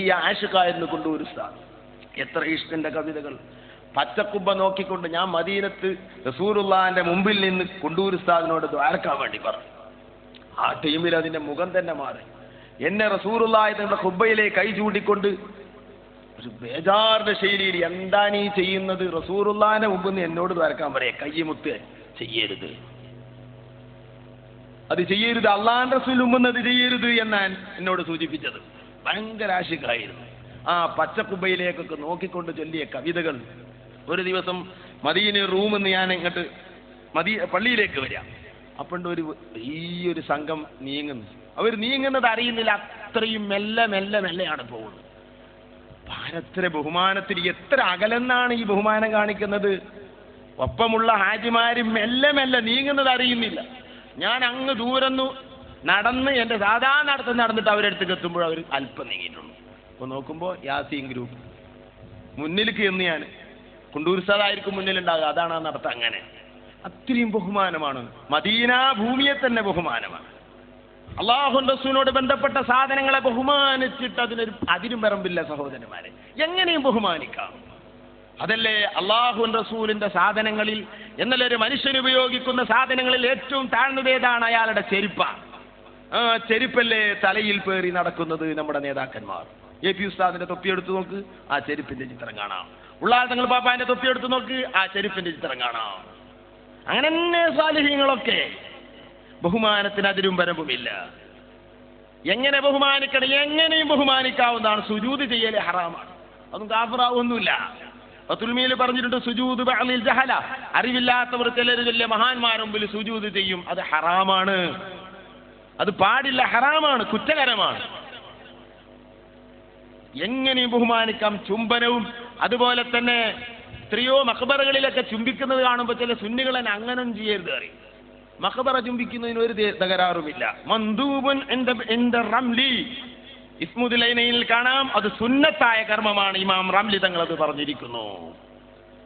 ഈ ആഷിഖായിരുന്നു കൊണ്ടൂർ ഉസ്താദ്. എത്ര ഇഷ്കിന്റെ കവിതകൾ. പച്ചക്കുബ്ബ നോക്കിക്കൊണ്ട് ഞാൻ മദീനത്ത് റസൂലുള്ളാഹിന്റെ മുമ്പിൽ നിന്ന് കൊണ്ടൂർ ഉസ്താദിനോട് ദ്വാരക്കാൻ വേണ്ടി പറഞ്ഞു. ആ ടീമിൽ അതിന്റെ മുഖം തന്നെ മാറി. എന്നെ റസൂലുള്ളാഹി തങ്ങളുടെ ഖുബ്ബയിലേക്ക് കൈ ചൂണ്ടിക്കൊണ്ട് ഒരു ബേജാറിന്റെ ശൈലിയിൽ, എന്താ നീ ചെയ്യുന്നത്? റസൂലുള്ളാഹിന്റെ മുമ്പിൽ നിന്ന് എന്നോട് ദ്വാരക്കാൻ പറയേ, കയ്യുമുത്ത് ചെയ്യരുത്, അത് ചെയ്യരുത്, അള്ളാഹുവിന്റെ റസൂൽ മുമ്പ് അത് ചെയ്യരുത് എന്നാണ് എന്നോട് സൂചിപ്പിച്ചത്. ഭയങ്കര ആശിഖായിരുന്നു. ആ പച്ചക്കുബയിലേക്കൊക്കെ നോക്കിക്കൊണ്ട് ചൊല്ലിയ കവിതകൾ. ഒരു ദിവസം മദീന റൂമെന്ന് ഞാൻ ഇങ്ങോട്ട് പള്ളിയിലേക്ക് വരാം. അപ്പണ്ട് ഒരു സംഘം നീങ്ങുന്നു. അവർ നീങ്ങുന്നത് അറിയുന്നില്ല, അത്രയും മെല്ലെ മെല്ലെ മെല്ലെയാണ് പോകുന്നത്. ഭാരത്ര ബഹുമാനത്തിൽ എത്ര അകലെന്നാണ് ഈ ബഹുമാനം കാണിക്കുന്നത്. ഒപ്പമുള്ള ഹാജിമാര് മെല്ലെ മെല്ലെ നീങ്ങുന്നത് അറിയുന്നില്ല. ഞാൻ അങ്ങ് ദൂരന്നു നടന്ന് എൻ്റെ സാധാരണ നടന്നിട്ട് അവരെടുത്തേക്ക് എത്തുമ്പോൾ അവർ അല്പം നീങ്ങിയിട്ടുള്ളൂ. അപ്പോൾ നോക്കുമ്പോൾ യാസീൻ ഗ്രൂപ്പ് മുന്നിലേക്ക് എന്ന് ഞാൻ കൊണ്ടൂർ ഉസ്താദായിരിക്കും മുന്നിലുണ്ടാകുക. അതാണ് ആ നടത്തം. അങ്ങനെ അത്രയും ബഹുമാനമാണ്. മദീന ഭൂമിയെ തന്നെ ബഹുമാനമാണ്. അള്ളാഹുവിന്റെ റസൂലിനോട് ബന്ധപ്പെട്ട സാധനങ്ങളെ ബഹുമാനിച്ചിട്ട് അതിനും പറമ്പില്ല സഹോദരന്മാരെ. എങ്ങനെയും ബഹുമാനിക്കാം. അതല്ലേ അള്ളാഹുവിന്റെ റസൂലിന്റെ സാധനങ്ങളിൽ, എന്നല്ല ഒരു മനുഷ്യൻ ഉപയോഗിക്കുന്ന സാധനങ്ങളിൽ ഏറ്റവും താഴ്ന്നത് ഏതാണ്? അയാളുടെ ചെരുപ്പ. ആ ചെരുപ്പല്ലേ തലയിൽ പേറി നടക്കുന്നത് നമ്മുടെ നേതാക്കന്മാർ. എ പി ഉസ്താദിന്റെ തൊപ്പിയെടുത്ത് നോക്ക്, ആ ചെരുപ്പിന്റെ ചിത്രം കാണാം. ഉള്ളാൾ തങ്ങൾ പാപ്പാന്റെ തൊപ്പിയെടുത്ത് നോക്ക്, ആ ചെരുപ്പിന്റെ ചിത്രം കാണാം. അങ്ങനെ തന്നെ സാലിഹ്യങ്ങളൊക്കെ. ബഹുമാനത്തിന് അതിരും പരമ്പുമില്ല. എങ്ങനെ ബഹുമാനിക്കണം? എങ്ങനെയും ബഹുമാനിക്കാവുന്നതാണ്. സുജൂദ് ചെയ്യല് ഹറാമാണ്, അതും കാഫിറാവൊന്നുമില്ല. തുൽമിയിൽ പറഞ്ഞിട്ടുണ്ട്, സുജൂദ് ബഅലിൽ ജഹല, അറിവില്ലാത്തവർ ചിലർ വലിയ മഹാന്മാരുടെ മുമ്പിൽ സുജൂദ് ചെയ്യും. അത് ഹറാമാണ്, അത് പാടില്ല, ഹറാമാണ്, കുറ്റകരമാണ്. എങ്ങനെയും ബഹുമാനിക്കാം. ചുംബനവും അതുപോലെ തന്നെ എത്രയോ മഖബറകളിലൊക്കെ ചുംബിക്കുന്നത് കാണുമ്പോൾ ചില സുന്നികളെ അങ്ങനെ ചെയ്യരുത് അറിയും. മഖബറ ചുംബിക്കുന്നതിന് ഒരു തകരാറുമില്ല. മന്ദൂബുൻ ഇൻദ റംലി, ഇസ്മുദ്ദീനയിൽ കാണാം, അത് സുന്നത്തായ കർമ്മമാണ്. ഇമാം റംലി തങ്ങൾ അത് പറഞ്ഞിരിക്കുന്നു.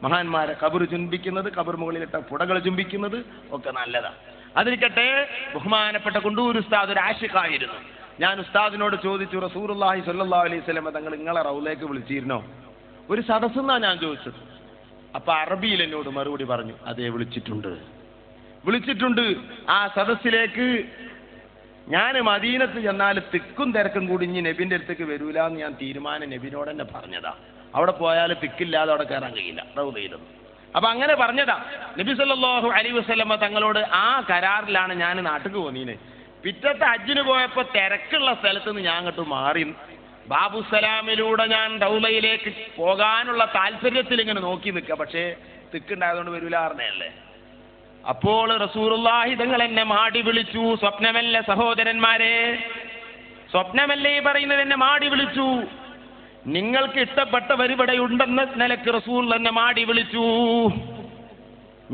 മഹാന്മാരെ ഖബർ ചുംബിക്കുന്നത്, ഖബർ മുകളിലിട്ട പുടകൾ ചുംബിക്കുന്നത് ഒക്കെ നല്ലതാണ്. അതിരിക്കട്ടെ, ബഹുമാനപ്പെട്ട കൊണ്ടൂർ ഉസ്താദ് ഒരു ആശിഖായിരുന്നു. ഞാൻ ഉസ്താദിനോട് ചോദിച്ചു, റസൂലുള്ളാഹി സ്വല്ലല്ലാഹു അലൈഹി വസല്ലം തങ്ങൾ നിങ്ങളെ റൗലയിലേക്ക് വിളിച്ചിരുന്നോ? ഒരു സദസ്സെന്നാ ഞാൻ ചോദിച്ചത്. അപ്പൊ അറബിയിൽ എന്നോട് മറുപടി പറഞ്ഞു, അതേ വിളിച്ചിട്ടുണ്ട്. ആ സദസ്സിലേക്ക് ഞാൻ മദീനത്ത് ചെന്നാൽ തിക്കും തിരക്കും കൂടി ഇനി നബിന്റെ അടുത്തേക്ക് വരൂല എന്ന് ഞാൻ തീരുമാനം നബിനോട് തന്നെ പറഞ്ഞതാ. അവിടെ പോയാൽ തിക്കില്ലാതെ അവിടെ കയറാൻ കഴിയില്ല റൗദയിലൊന്നും. അപ്പൊ അങ്ങനെ പറഞ്ഞതാ. നബി സല്ലല്ലാഹു അലൈഹി വസല്ലമ തങ്ങളോട് ആ കരാറിലാണ് ഞാൻ നാട്ടിൽ പോന്നീന്. പിറ്റത്തെ ഹജ്ജിന് പോയപ്പോ തിരക്കുള്ള സ്ഥലത്ത് നിന്ന് ഞാൻ അങ്ങോട്ട് മാറി ബാബുസലാമിലൂടെ ഞാൻ റൗദയിലേക്ക് പോകാനുള്ള താല്പര്യത്തിൽ ഇങ്ങനെ നോക്കി നിൽക്കുക. പക്ഷേ തിക്കുണ്ടായതുകൊണ്ട് വരൂല പറഞ്ഞല്ലേ. അപ്പോൾ റസൂലുള്ളാഹി തങ്ങൾ എന്നെ മാടി വിളിച്ചു. സ്വപ്നമല്ല സഹോദരന്മാരെ, സ്വപ്നമല്ലേ ഈ പറയുന്നത്. എന്നെ മാടി വിളിച്ചു. നിങ്ങൾക്ക് ഇഷ്ടപ്പെട്ടവർ ഇവിടെ ഉണ്ടെന്ന നിലക്ക് റസൂൽ എന്നെ മാടി വിളിച്ചു.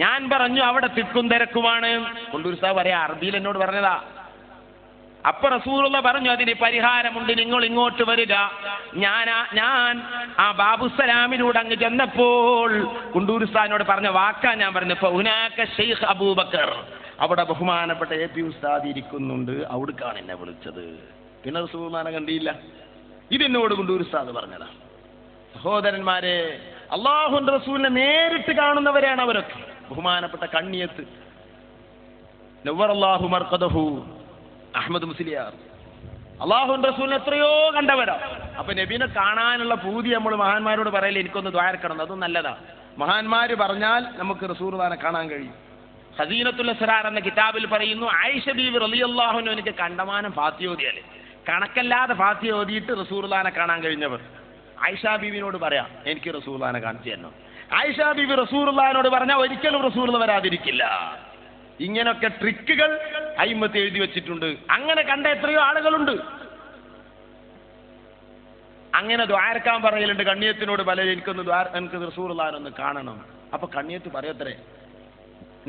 ഞാൻ പറഞ്ഞു അവിടെ തിക്കും തിരക്കുമാണ്. കൊണ്ടൂർ സാഹ് പറയാ, അറബിയിൽ എന്നോട് പറഞ്ഞതാ. അപ്പൊ റസൂലുള്ള പറഞ്ഞു, അതിന് പരിഹാരമുണ്ട്, നിങ്ങൾ ഇങ്ങോട്ട് വരിക. ഞാൻ ആ ബാബുസലാമിനോട് അങ്ങ് ചെന്നപ്പോൾ കൊണ്ടൂർ ഉസ്താദിനോട് പറഞ്ഞ വാക്കാ ഞാൻ പറഞ്ഞു, ഫൗനാക ശൈഖ് അബൂബക്കർ, അവിടെ ബഹുമാനപ്പെട്ട എ പി ഉസ്താദ് ഇരിക്കുന്നുണ്ട്, അവിടേക്കാണ് എന്നെ വിളിച്ചത്. പിന്നെ റസൂലുള്ളാഹിനെ കണ്ടില്ല. ഇതെന്നോട് കൊണ്ടൂർ ഉസ്താദ് പറഞ്ഞതാ. സഹോദരന്മാരെ, അല്ലാഹുവിന്റെ റസൂലിനെ നേരിട്ട് കാണുന്നവരാണ് അവരൊക്കെ. ബഹുമാനപ്പെട്ട കണ്ണിയത്ത് നവ്വറല്ലാഹു മർഖദഹു അഹ്മദ് മുസ്ലിയാർ അല്ലാഹുവിന്റെ റസൂലിനെ എത്രയോ കണ്ടവരാ. അപ്പൊ നബീനെ കാണാനുള്ള പൂതി നമ്മൾ മഹാന്മാരോട് പറയല്ലേ, എനിക്കൊന്ന് ദ്വാരക്കണം, അതും നല്ലതാ. മഹാന്മാര് പറഞ്ഞാൽ നമുക്ക് റസൂലുള്ളാഹിനെ കാണാൻ കഴിയും. ഖസീനത്തുൽ അസ്റാർ എന്ന കിതാബിൽ പറയുന്നു, ആയിഷ ബീവി റളിയല്ലാഹു അൻഹ എനിക്ക് കണ്ടമാനം ഫാത്തിഹ ഓതിയാലേ, കണക്കല്ലാതെ ഫാത്തിഹ ഓതിയിട്ട് റസൂലുള്ളാഹിനെ കാണാൻ കഴിഞ്ഞവർ. ആയിഷ ബീവിനോട് പറയാം, എനിക്ക് റസൂലുള്ളാഹിനെ കാണിച്ചു തരണം. ആയിഷ ബീവി റസൂലുള്ളാഹിനോട് പറഞ്ഞാൽ ഒരിക്കലും റസൂലുള്ളാഹി വരാതിരിക്കില്ല. ഇങ്ങനൊക്കെ ട്രിക്കുകൾ അയിമത്ത് എഴുതി വെച്ചിട്ടുണ്ട്. അങ്ങനെ കണ്ട എത്രയോ ആളുകളുണ്ട്. അങ്ങനെ ദ്വാരക്കാൻ പറയലുണ്ട് കണ്ണിയത്തിനോട്. പലരും എനിക്ക് റസൂലുള്ളാഹിനെ ഒന്ന് കാണണം. അപ്പൊ കണ്ണിയത്ത് പറയത്രേ,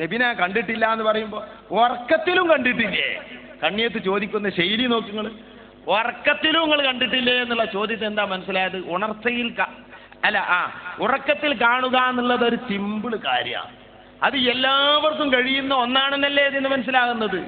നബിനെ കണ്ടിട്ടില്ല എന്ന് പറയുമ്പോ ഉറക്കത്തിലും കണ്ടിട്ടില്ലേ? കണ്ണിയത്ത് ചോദിക്കുന്ന ശൈലി നോക്കുങ്ങൾ. ഉറക്കത്തിലും നിങ്ങൾ കണ്ടിട്ടില്ലേ എന്നുള്ള ചോദ്യത്തെ എന്താ മനസ്സിലായത്? ഉറക്കത്തിൽ കാണുക എന്നുള്ളത് ഒരു സിമ്പിൾ കാര്യമാണ്. അത് എല്ലാവർക്കും കഴിയുന്ന ഒന്നാണെന്നല്ലേ ഇതിന് മനസ്സിലാകുന്നത്.